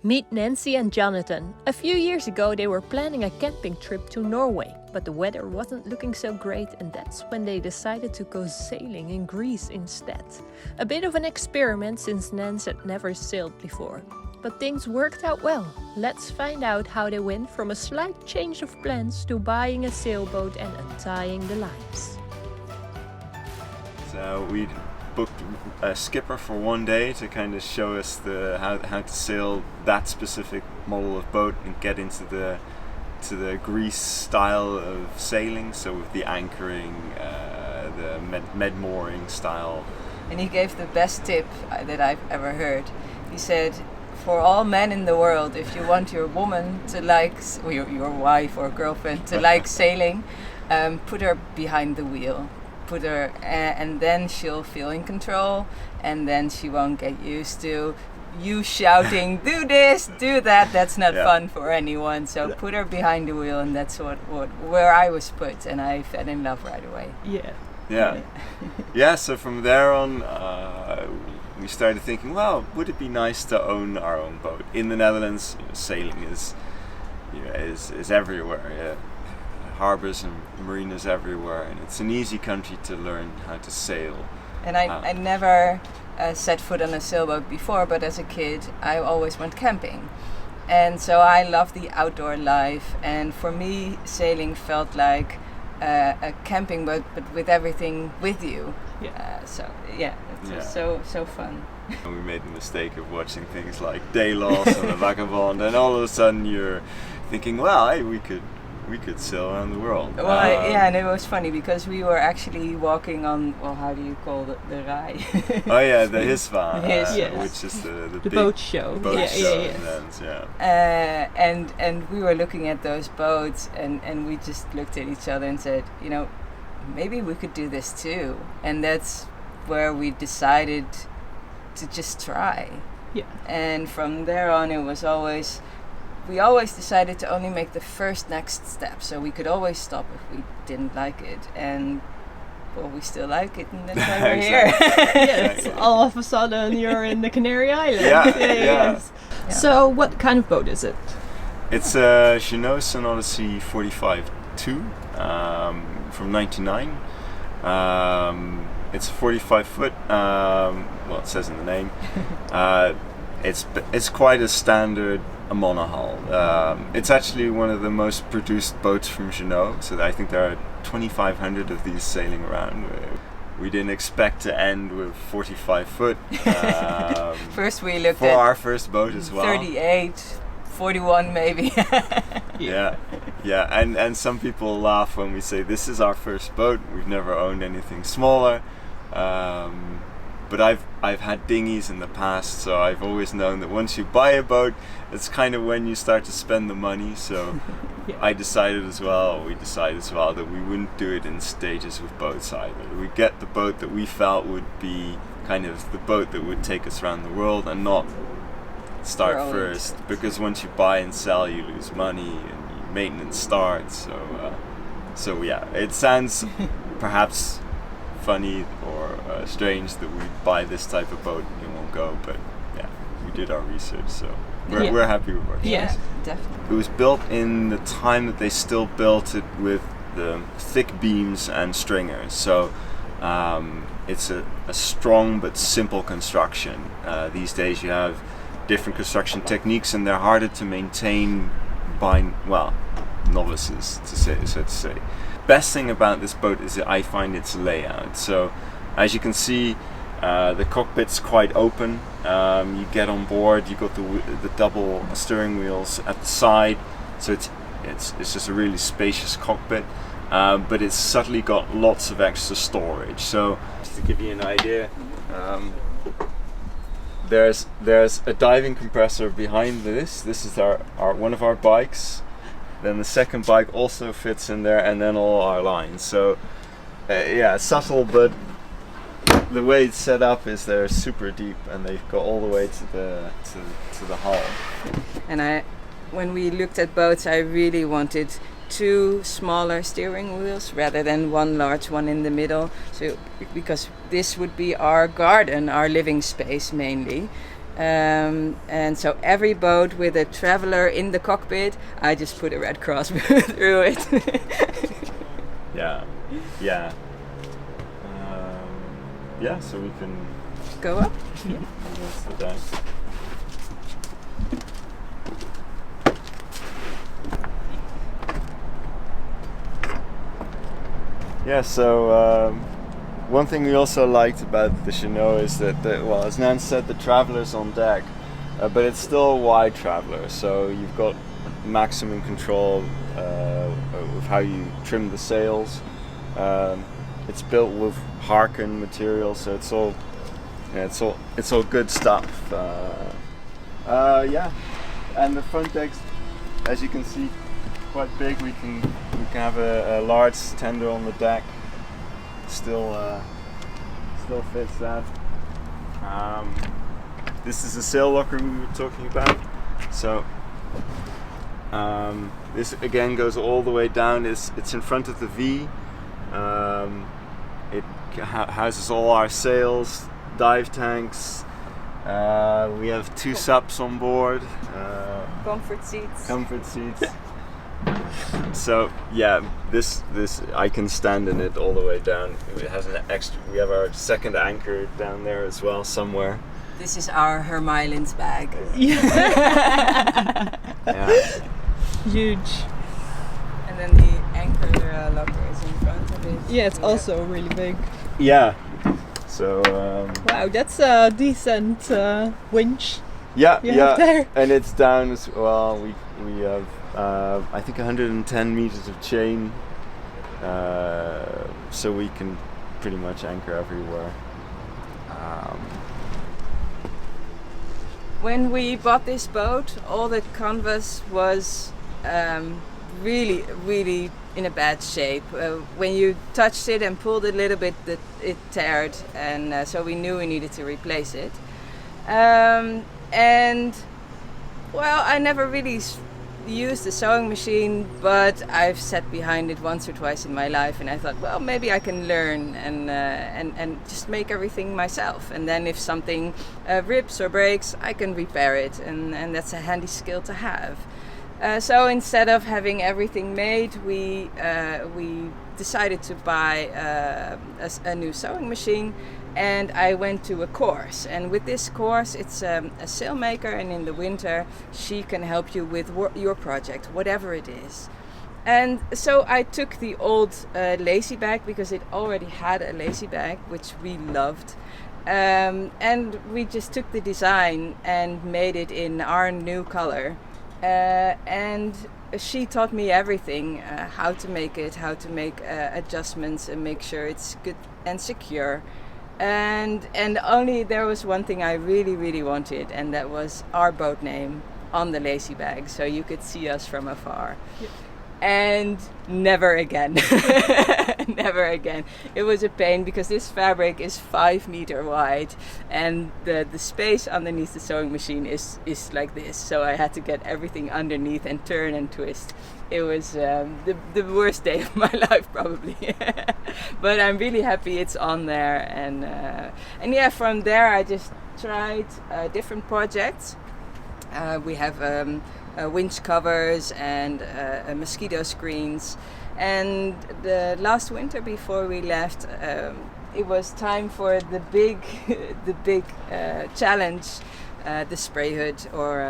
Meet Nancy and Jonathan. A few years ago they were planning a camping trip to Norway, but the weather wasn't looking so great and that's when they decided to go sailing in Greece instead. A bit of an experiment since Nance had never sailed before. But things worked out well. Let's find out how they went from a slight change of plans to buying a sailboat and untying the lines. So we booked a skipper for one day to kind of show us how to sail that specific model of boat and get into the Greece style of sailing. So with the anchoring, the med mooring style. And he gave the best tip that I've ever heard. He said, for all men in the world, if you want your woman to like, or your wife or girlfriend to like sailing, put her behind the wheel. Put her, and then she'll feel in control, and then she won't get used to you shouting, do this, do that. That's not fun for anyone. So put her behind the wheel, and that's where I was put, and I fell in love right away. Yeah. So from there on, we started thinking, well, would it be nice to own our own boat? In the Netherlands, sailing is everywhere. Yeah. Harbors and marinas everywhere, and it's an easy country to learn how to sail. And I never set foot on a sailboat before, but as a kid I always went camping, and so I love the outdoor life, and for me sailing felt like a camping boat but with everything with you. It's so fun. We made the mistake of watching things like Day Lost and The Vagabond, and all of a sudden you're thinking, well, hey, we could sail around the world. Well, and it was funny because we were actually walking on, well, how do you call it, the Rai? Oh yeah, the Hisva, yes. which is the big boat show. Boat show in Nance, and we were looking at those boats, and we just looked at each other and said, maybe we could do this too. And that's where we decided to just try. Yeah. And from there on, it was always. We always decided to only make the next step, so we could always stop if we didn't like it, and well, we still like it, and that's why we're here. Yes, all of a sudden you're in the Canary Islands. Yeah. So what kind of boat is it? It's a Jeanneau Sun Odyssey 45.2 from '99. It's 45 foot. Well, it says in the name. It's quite a standard. A monohull. It's actually one of the most produced boats from Jeanneau, so I think there are 2,500 of these sailing around. We didn't expect to end with 45 foot. First we looked for at our first boat as well. 38, 41 maybe. Yeah, and some people laugh when we say this is our first boat. We've never owned anything smaller. But I've had dinghies in the past, so I've always known that once you buy a boat, it's kind of when you start to spend the money. So we decided as well that we wouldn't do it in stages with boats either. We'd get the boat that we felt would be kind of the boat that would take us around the world, and not start first, because once you buy and sell, you lose money and maintenance starts. So it sounds perhaps funny or strange that we buy this type of boat and it won't go, but we did our research, so we're happy with our choice. Yeah, definitely. It was built in the time that they still built it with the thick beams and stringers, so it's a strong but simple construction. These days you have different construction techniques and they're harder to maintain by novices, so to say. Best thing about this boat is that I find its layout. So as you can see, the cockpit's quite open. You get on board, you got the double steering wheels at the side, so it's just a really spacious cockpit, but it's subtly got lots of extra storage. So just to give you an idea, there's a diving compressor behind this. This is our one of our bikes. Then the second bike also fits in there, and then all our lines. So subtle, but the way it's set up is they're super deep, and they've got all the way to the hull. And when we looked at boats, I really wanted 2 smaller steering wheels rather than one large one in the middle. So because this would be our garden, our living space mainly. And so every boat with a traveler in the cockpit, I just put a red cross through it. Yeah. Yeah. Yeah, so we can Go up. Yeah. That's the deck. Yeah, so one thing we also liked about the Jeanneau is that, well, as Nance said, the traveler's on deck, but it's still a wide traveler, so you've got maximum control with how you trim the sails. It's built with Harken material, so it's all good stuff. Yeah, and the front deck's, as you can see, quite big. We can have a large tender on the deck. Still fits that. This is the sail locker we were talking about. So this again goes all the way down. It's in front of the V. It houses all our sails, dive tanks. We have 2 SUPs on board. Comfort seats. So yeah, this I can stand in it all the way down. It has an extra. We have our second anchor down there as well somewhere. This is our Hermijlen's bag. Yeah. Yeah. Huge. And then the anchor locker is in front of it. Yeah, it's also really big. Yeah. So Wow, that's a decent winch. yeah, you have there. and it's down as well. We have I think 110 meters of chain, so we can pretty much anchor everywhere. When we bought this boat, all the canvas was really, really in a bad shape. When you touched it and pulled it a little bit, it teared, and so we knew we needed to replace it. And well, I never really used the sewing machine, but I've sat behind it once or twice in my life, and I thought, well, maybe I can learn and just make everything myself. And then if something rips or breaks, I can repair it, and that's a handy skill to have. So instead of having everything made, we decided to buy a new sewing machine, and I went to a course. And with this course, it's a sailmaker, and in the winter she can help you with your project, whatever it is. And so I took the old lazy bag, because it already had a lazy bag, which we loved. And we just took the design and made it in our new color. And she taught me everything, how to make it, how to make adjustments and make sure it's good and secure. And only there was one thing I really, really wanted, and that was our boat name on the lazy bag, so you could see us from afar. Yep. And never again. Never again. It was a pain, because this fabric is 5 meters wide, and the space underneath the sewing machine is like this, so I had to get everything underneath and turn and twist. It was the worst day of my life, probably. But I'm really happy it's on there, and yeah, from there I just tried different projects. We have winch covers and mosquito screens. And the last winter before we left, it was time for the big challenge, the spray hood, or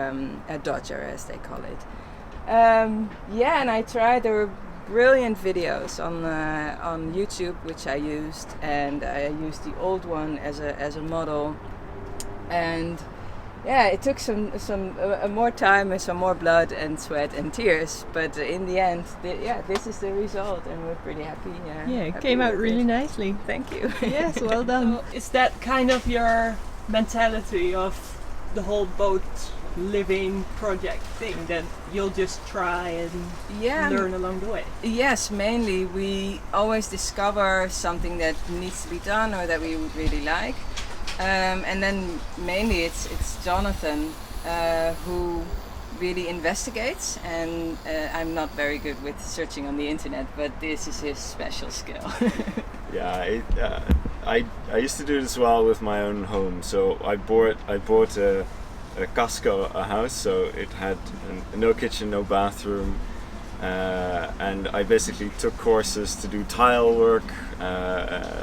a dodger as they call it. Yeah, and I tried. There were brilliant videos on YouTube, which I used, and I used the old one as a model. And yeah, it took some more time and some more blood and sweat and tears, but in the end, this is the result, and we're pretty happy. Yeah, it came out really nicely. Thank you. Yes, well done. Is that kind of your mentality of the whole boat living project thing, that you'll just try and learn along the way? Yes, mainly we always discover something that needs to be done or that we would really like. And then mainly it's Jonathan who really investigates, and I'm not very good with searching on the internet, but this is his special skill. Yeah, I used to do it as well with my own home. So I bought a casco a house, so it had no kitchen, no bathroom, and I basically took courses to do tile work,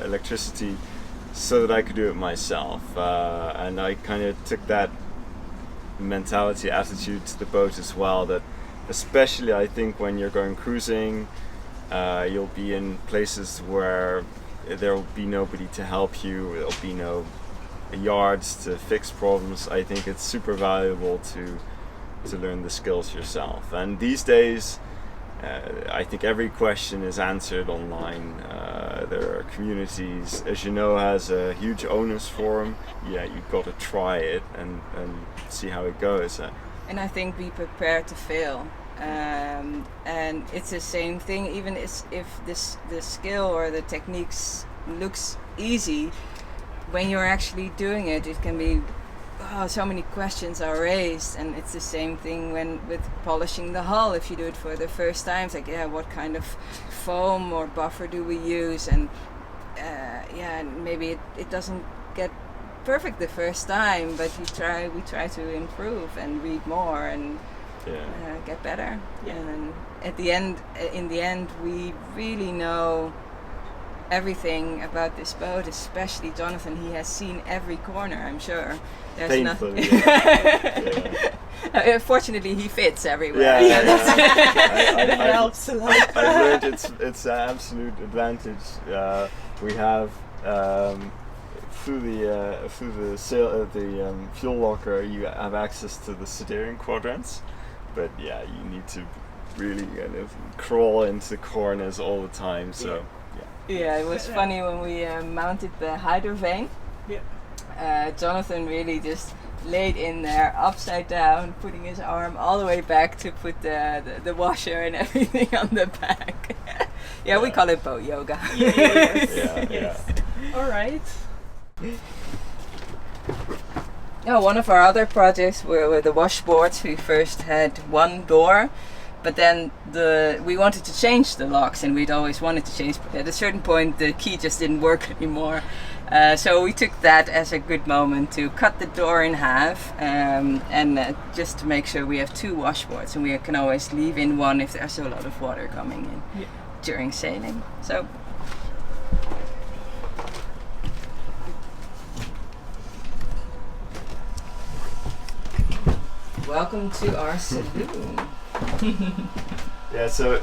electricity, so that I could do it myself. And I kind of took that mentality, attitude to the boat as well, that especially I think when you're going cruising, you'll be in places where there will be nobody to help you, there'll be no yards to fix problems. I think it's super valuable to learn the skills yourself. And these days, I think every question is answered online. There are communities. As Jeanneau has a huge owners forum. Yeah, you've got to try it and see how it goes. And I think be prepared to fail. And it's the same thing, even if the skill or the techniques looks easy, when you're actually doing it, it can be so many questions are raised. And it's the same thing with polishing the hull. If you do it for the first time, it's like, what kind of foam or buffer do we use? And maybe it doesn't get perfect the first time, but we try to improve and read more and get better. Yeah. And then in the end, we really know everything about this boat, especially Jonathan. He has seen every corner, I'm sure. There's Painfully, nothing. yeah. Fortunately, he fits everywhere. That helps a lot. I learned it's an absolute advantage. We have through the fuel locker, you have access to the steering quadrants, but you need to really kind of crawl into corners all the time. So it was funny when we mounted the hydrovane. Jonathan really just laid in there upside down, putting his arm all the way back to put the washer and everything on the back. We call it boat yoga. Yes. All right. One of our other projects were the washboards. We first had one door, but then we wanted to change the locks, and we'd always wanted to change. But at a certain point, the key just didn't work anymore. So we took that as a good moment to cut the door in half, and just to make sure we have two washboards, and we can always leave in one if there's a lot of water coming in during sailing. So. Welcome to our saloon. So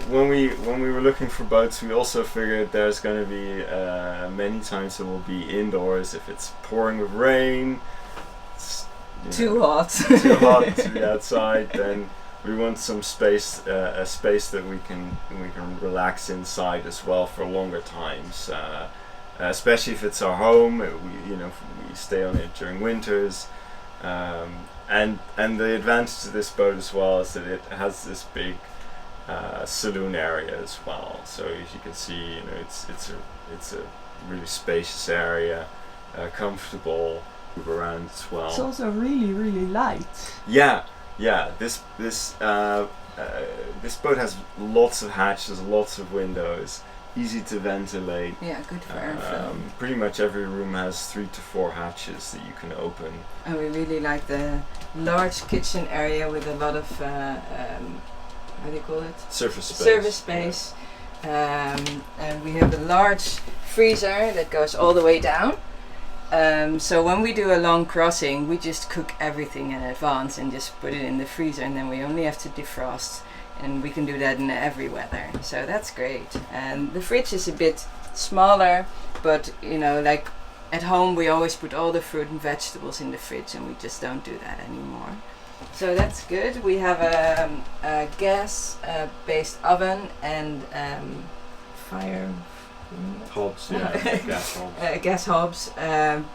when we were looking for boats, we also figured there's going to be many times it will be indoors if it's pouring with rain. Too hot to be outside. Then we want some space, a space that we can relax inside as well for longer times. Especially if it's our home, we stay on it during winters. And the advantage of this boat as well is that it has this big saloon area as well. So as you can see, it's a really spacious area, comfortable, move around as well. It's also really, really light. This boat has lots of hatches, lots of windows, easy to ventilate. Good for airflow. Pretty much every room has 3 to 4 hatches that you can open. And we really like the large kitchen area with a lot of how do you call it? Service space. And we have a large freezer that goes all the way down. So when we do a long crossing, we just cook everything in advance and just put it in the freezer, and then we only have to defrost. And we can do that in every weather, so that's great. And the fridge is a bit smaller, but like at home we always put all the fruit and vegetables in the fridge, and we just don't do that anymore. So that's good. We have a gas-based oven and fire hobs, gas hobs. Gas hobs.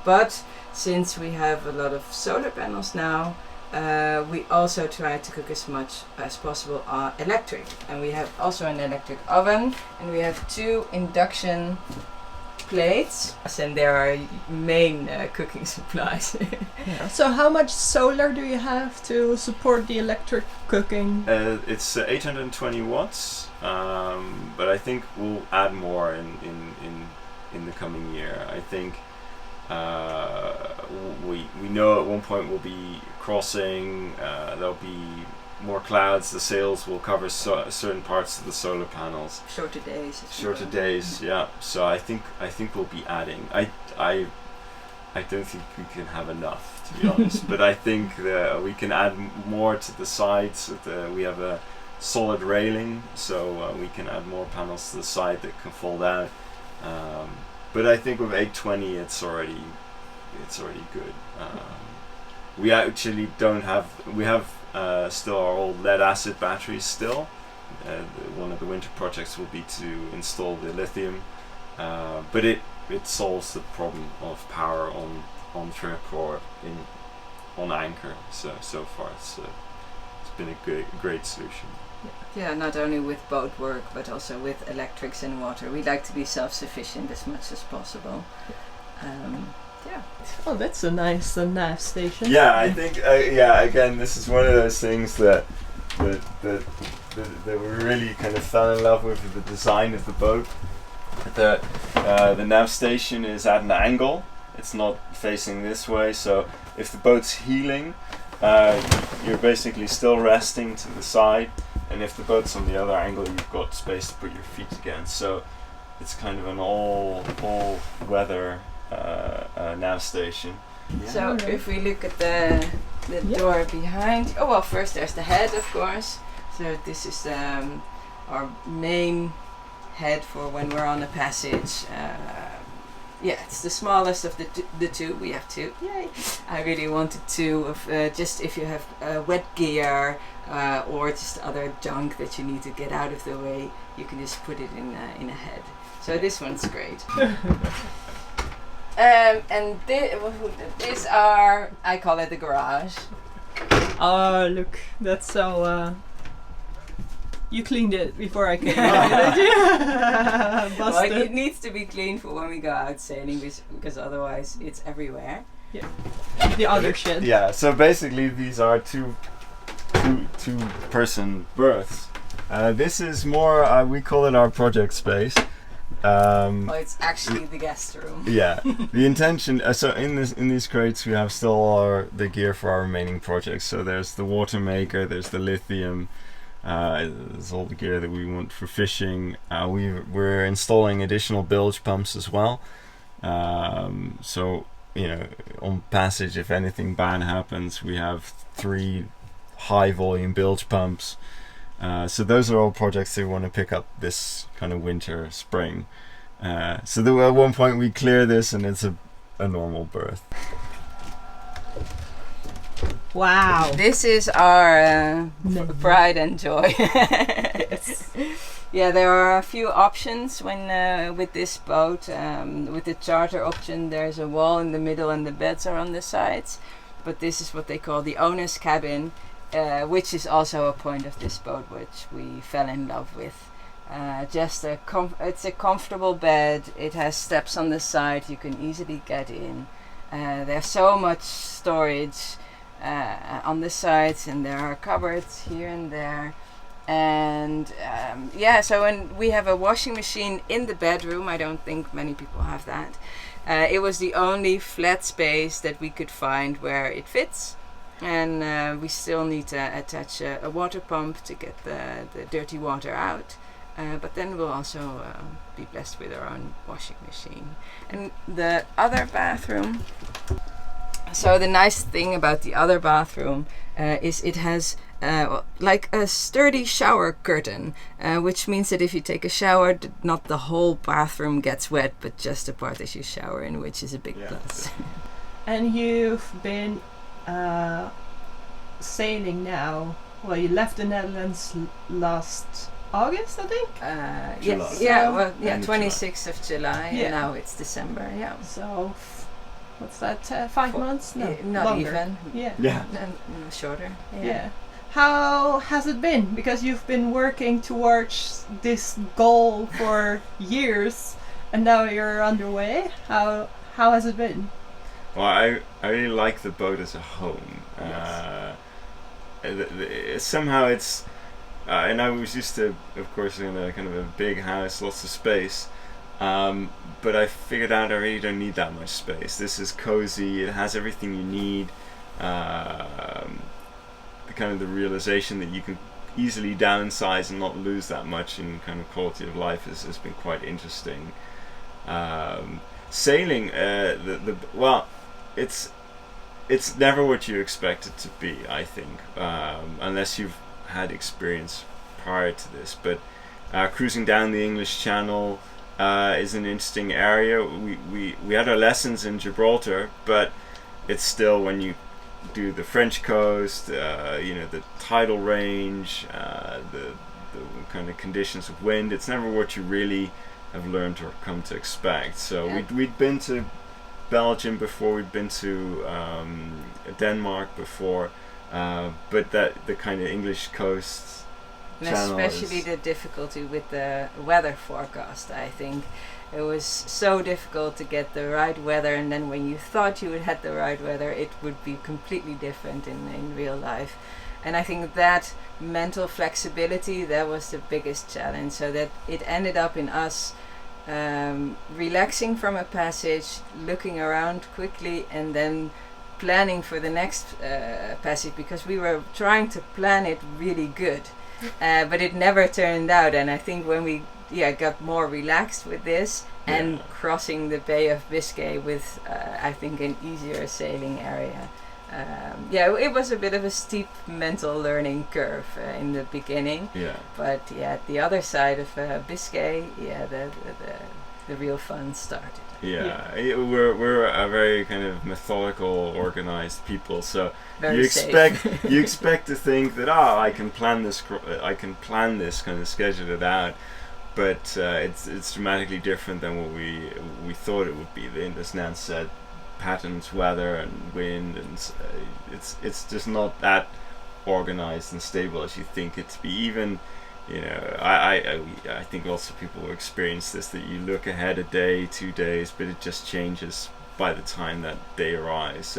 But since we have a lot of solar panels now, we also try to cook as much as possible electric, and we have also an electric oven, and we have 2 induction plates, and there are main cooking supplies. So how much solar do you have to support the electric cooking? It's 820 watts, but I think we'll add more in the coming year. I think we know at one point we'll be crossing. There'll be more clouds. The sails will cover certain parts of the solar panels. Shorter days. Shorter days, yeah. So I think we'll be adding. I don't think we can have enough, to be honest. But I think that we can add more to the sides. We have a solid railing, so we can add more panels to the side that can fold out. But I think with 820, it's already good. We actually don't have. We have still our old lead acid batteries still. One of the winter projects will be to install the lithium, but it solves the problem of power on trip or on anchor. So far it's been a great solution. Yeah, not only with boat work but also with electrics and water. We like to be self-sufficient as much as possible. Yeah. Oh, that's a nice Nav Station. Yeah, I think again, this is one of those things that we really kind of fell in love with the design of the boat. The Nav Station is at an angle. It's not facing this way, so if the boat's heeling, you're basically still resting to the side, and if the boat's on the other angle, you've got space to put your feet against. So it's kind of an all-weather Nav Station. Yeah. So if we look at the door behind, first there's the head, of course. So this is our main head for when we're on a passage. It's the smallest of the two. We have two. Yay! I really wanted two of just if you have wet gear or just other junk that you need to get out of the way, you can just put it in a head. So this one's great. And these are, I call it the garage. Oh, look, that's so. You cleaned it before I came. Well, it needs to be cleaned for when we go out sailing, because otherwise it's everywhere. Yeah. The other shed. Yeah. So basically, these are two person berths. This is more. We call it our project space. It's actually the guest room. Yeah. The intention. So in these crates, we have still all the gear for our remaining projects. So there's the water maker. There's the lithium. There's all the gear that we want for fishing. We're installing additional bilge pumps as well. So on passage, if anything bad happens, we have 3 high volume bilge pumps. So those are all projects that we want to pick up this kind of winter, spring. So at one point we clear this and it's a normal berth. Wow. This is our pride and joy. Yes. Yeah, there are a few options when with this boat. With the charter option, there's a wall in the middle and the beds are on the sides. But this is what they call the owner's cabin, which is also a point of this boat, which we fell in love with. It's a comfortable bed. It has steps on the side. You can easily get in. There's so much storage on the sides, and there are cupboards here and there. And so when we have a washing machine in the bedroom, I don't think many people have that. It was the only flat space that we could find where it fits. And we still need to attach a water pump to get the dirty water out. But then we'll also be blessed with our own washing machine. And the other bathroom. So the nice thing about the other bathroom is it has like a sturdy shower curtain, which means that if you take a shower, not the whole bathroom gets wet, but just the part that you shower in, which is a big plus. And you've been sailing now. Well, you left the Netherlands last August, I think. July. 26th of July, and now it's December. Yeah. So. What's that? 5 months? No, not longer. Even. Yeah. Shorter. Yeah. How has it been? Because you've been working towards this goal for years, and now you're underway. How has it been? Well, I really like the boat as a home. Somehow it's, and I was used to, of course, in a kind of a big house, lots of space. But I figured out I really don't need that much space. This is cozy. It has everything you need. The kind of the realization that you can easily downsize and not lose that much in kind of quality of life has been quite interesting. Sailing, well, it's never what you expect it to be, I think, unless you've had experience prior to this. But cruising down the English Channel is an interesting area. We had our lessons in Gibraltar, but it's still, when you do the French coast, the tidal range, the kind of conditions of wind, it's never what you really have learned or come to expect. So we'd been to Belgium before, we'd been to Denmark before, but the kind of English coast and especially the difficulty with the weather forecast. I think it was so difficult to get the right weather, and then when you thought you had the right weather, it would be completely different in real life. And I think that mental flexibility, that was the biggest challenge, so that it ended up in us relaxing from a passage, looking around quickly, and then planning for the next passage, because we were trying to plan it really good. But it never turned out, and I think when we got more relaxed with this and crossing the Bay of Biscay with I think an easier sailing area, it was a bit of a steep mental learning curve in the beginning, but at the other side of Biscay, the real fun started. We're a very kind of methodical, organized people, so very you expect to think that I can plan this kind of schedule it out, but it's dramatically different than what we thought it would be. As Nance said, patterns, weather, and wind, and it's just not that organized and stable as you think it to be. Even I think lots of people will experience this, that you look ahead a day, 2 days, but it just changes by the time that day arrives.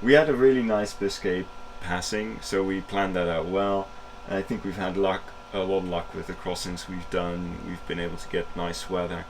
We had a really nice Biscay passing, so we planned that out well, and I think we've had a lot of luck with the crossings we've done. We've been able to get nice weather.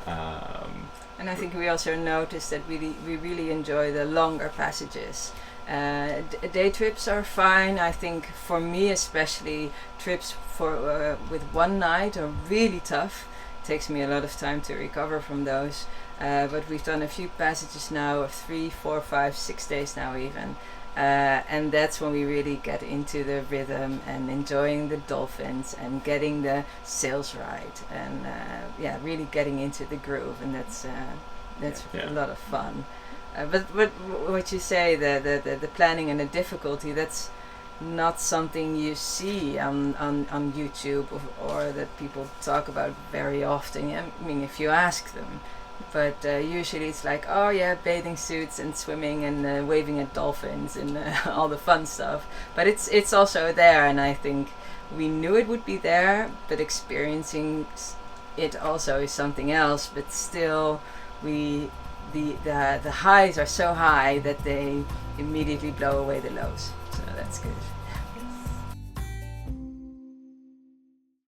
And I think we also noticed that we really enjoy the longer passages. Day trips are fine. I think for me especially, trips for with one night are really tough. It takes me a lot of time to recover from those. But we've done a few passages now of 3, 4, 5, 6 days now even. And that's when we really get into the rhythm and enjoying the dolphins and getting the sails right, and really getting into the groove, and that's a lot of fun. But what you say, the planning and the difficulty, that's not something you see on YouTube or that people talk about very often. I mean, if you ask them. But usually it's like, bathing suits and swimming and waving at dolphins and all the fun stuff. But it's also there, and I think we knew it would be there, but experiencing it also is something else. But still, the highs are so high that they immediately blow away the lows. So that's good.